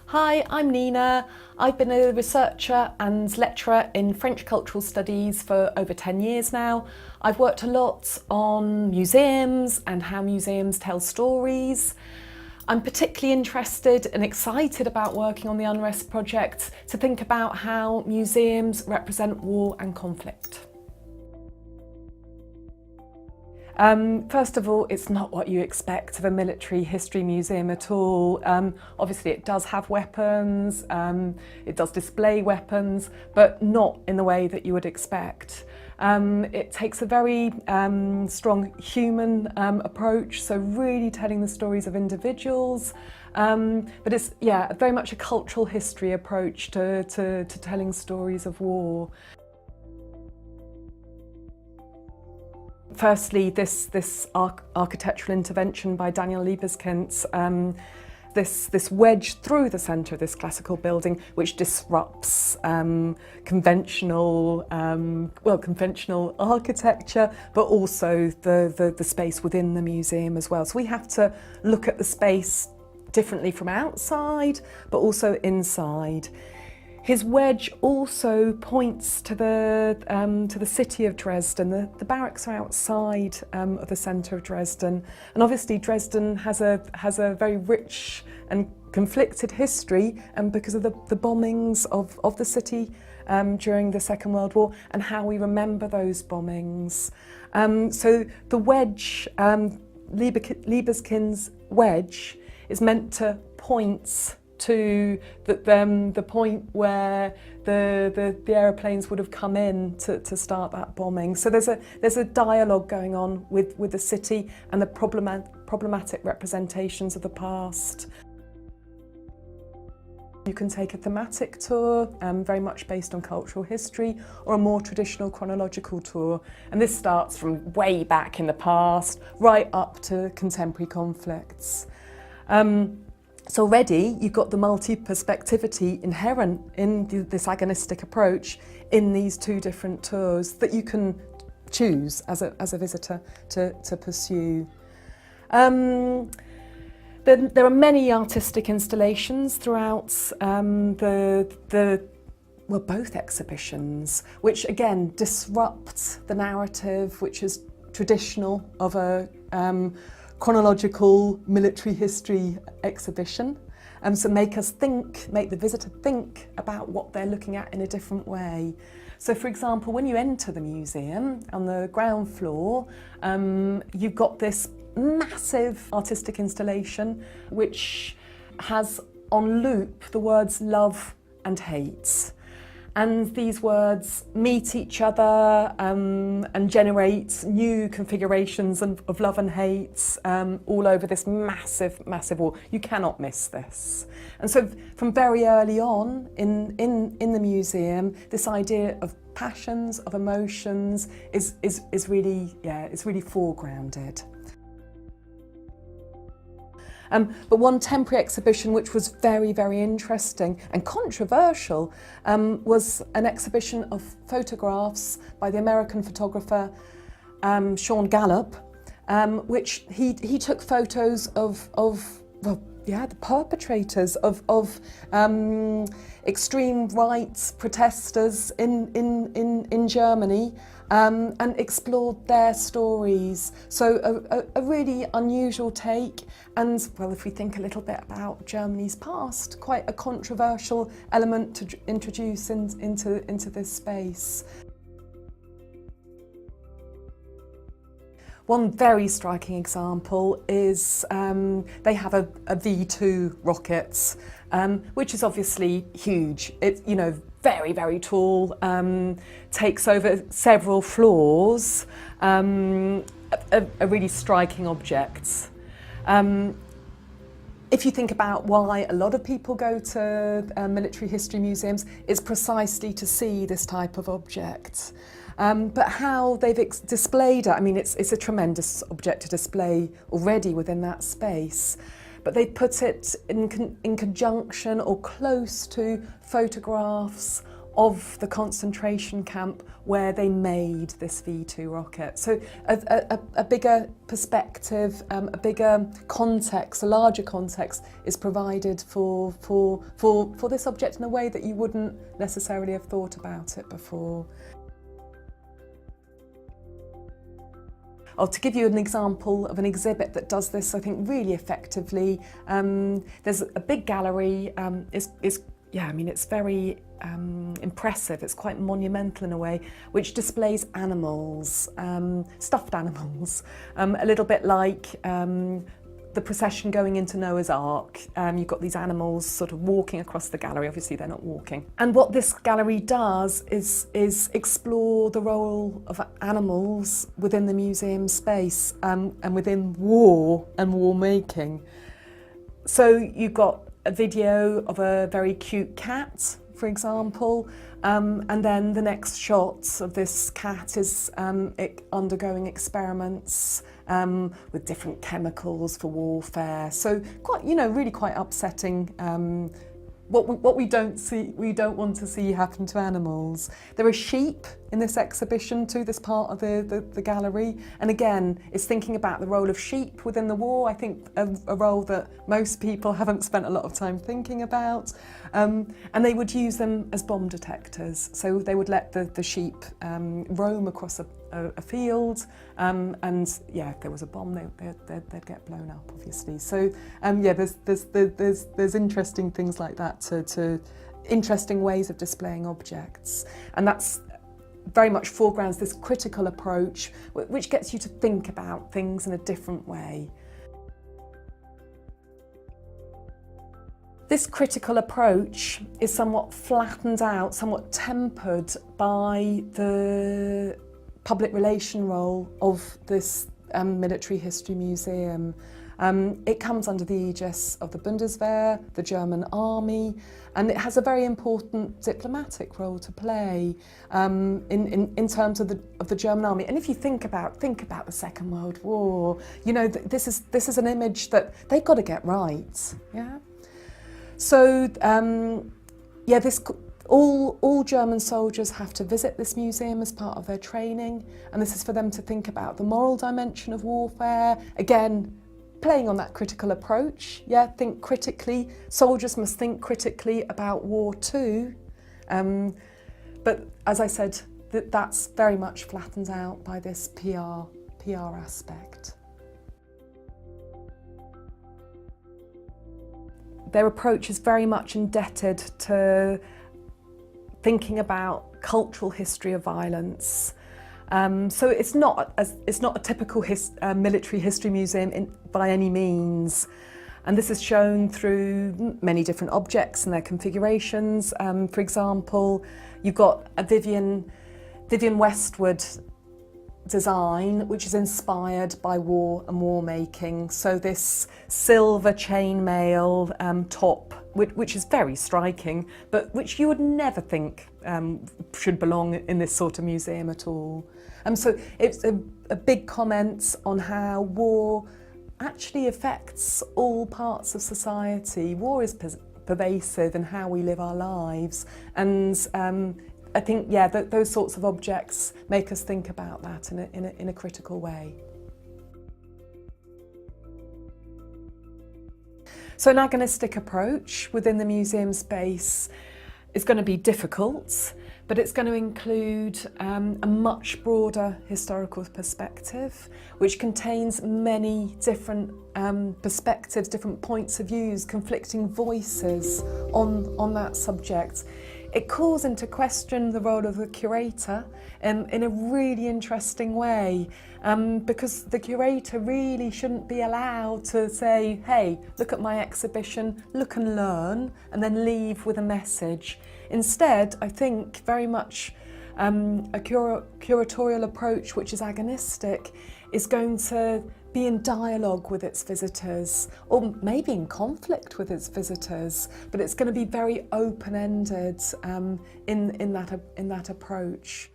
Hi, I'm Nina. I've been a researcher and lecturer in French cultural studies for over 10 years now. I've worked a lot on museums and how museums tell stories. I'm particularly interested and excited about working on the Unrest project to think about how museums represent war and conflict. First of all, it's not what you expect of a military history museum at all. Obviously it does have weapons, it does display weapons, but not in the way that you would expect. It takes a very strong human approach, so really telling the stories of individuals, but it's very much a cultural history approach to telling stories of war. Firstly, this architectural intervention by Daniel Libeskind, this wedge through the centre of this classical building, which disrupts conventional architecture, but also the space within the museum as well. So we have to look at the space differently from outside, but also inside. His wedge also points to the city of Dresden. The barracks are outside of the centre of Dresden, and obviously Dresden has a very rich and conflicted history, because of the bombings of the city during the Second World War and how we remember those bombings. So the wedge, Libeskind's wedge, is meant to point to the point where the aeroplanes would have come in to start that bombing. So there's a dialogue going on with the city and the problematic representations of the past. You can take a thematic tour, very much based on cultural history, or a more traditional chronological tour. And this starts from way back in the past, right up to contemporary conflicts. So already you've got the multi-perspectivity inherent in this agonistic approach in these two different tours that you can choose as a visitor to pursue. There are many artistic installations throughout both exhibitions, which again disrupt the narrative, which is traditional of a chronological military history exhibition, so make the visitor think about what they're looking at in a different way. So for example, when you enter the museum on the ground floor, you've got this massive artistic installation which has on loop the words love and hate. And these words meet each other and generate new configurations of love and hate all over this massive, massive wall. You cannot miss this. And so from very early on in the museum, this idea of passions, of emotions is really foregrounded. But one temporary exhibition which was very, very interesting and controversial was an exhibition of photographs by the American photographer Sean Gallup, which he took photos of the perpetrators of extreme right protesters in Germany, and explored their stories. So a really unusual take, and well, if we think a little bit about Germany's past, quite a controversial element to introduce into this space. One very striking example is they have a V2 rocket, which is obviously huge. It's very, very tall, takes over several floors, a really striking object. If you think about why a lot of people go to military history museums, it's precisely to see this type of object. But how they've displayed it, I mean, it's a tremendous object to display already within that space. But they put it in conjunction or close to photographs of the concentration camp where they made this V2 rocket. So a bigger perspective, a bigger context, a larger context is provided for this object in a way that you wouldn't necessarily have thought about it before. To give you an example of an exhibit that does this, I think, really effectively, there's a big gallery. It's very impressive. It's quite monumental in a way, which displays animals, stuffed animals, a little bit like the procession going into Noah's Ark. You've got these animals sort of walking across the gallery. Obviously they're not walking. And what this gallery does is explore the role of animals within the museum space and within war and war making. So you've got a video of a very cute cat, for example, and then the next shot of this cat is undergoing experiments with different chemicals for warfare. So quite, really quite upsetting. What we don't want to see happen to animals. There are sheep in this exhibition too, this part of the gallery. And again, it's thinking about the role of sheep within the war. I think a role that most people haven't spent a lot of time thinking about. And they would use them as bomb detectors. So they would let the sheep roam across a field, and yeah, if there was a bomb, they'd get blown up, obviously. So there's interesting things like that, to interesting ways of displaying objects, and that's very much foregrounds this critical approach, which gets you to think about things in a different way. This critical approach is somewhat flattened out, somewhat tempered by the public relation role of this military history museum. It comes under the aegis of the Bundeswehr, the German army, and it has a very important diplomatic role to play in terms of the German army. And if you think about the Second World War, this is an image that they've got to get right. Yeah. So all German soldiers have to visit this museum as part of their training, and this is for them to think about the moral dimension of warfare. Again, playing on that critical approach. Yeah, think critically. Soldiers must think critically about war too. But as I said, that's very much flattened out by this PR aspect. Their approach is very much indebted to thinking about cultural history of violence. So it's not a typical military history museum by any means. And this is shown through many different objects and their configurations. For example, you've got a Vivian Westwood design, which is inspired by war and war making. So this silver chainmail top, which is very striking, but which you would never think should belong in this sort of museum at all. So it's a big comment on how war actually affects all parts of society. War is pervasive in how we live our lives, and I think, yeah, those sorts of objects make us think about that in a critical way. So an agonistic approach within the museum space is going to be difficult, but it's going to include a much broader historical perspective, which contains many different perspectives, different points of views, conflicting voices on that subject. It calls into question the role of the curator in a really interesting way, because the curator really shouldn't be allowed to say, hey, look at my exhibition, look and learn, and then leave with a message. Instead, I think very much a curatorial approach, which is agonistic, is going to be in dialogue with its visitors, or maybe in conflict with its visitors, but it's going to be very open-ended in that approach.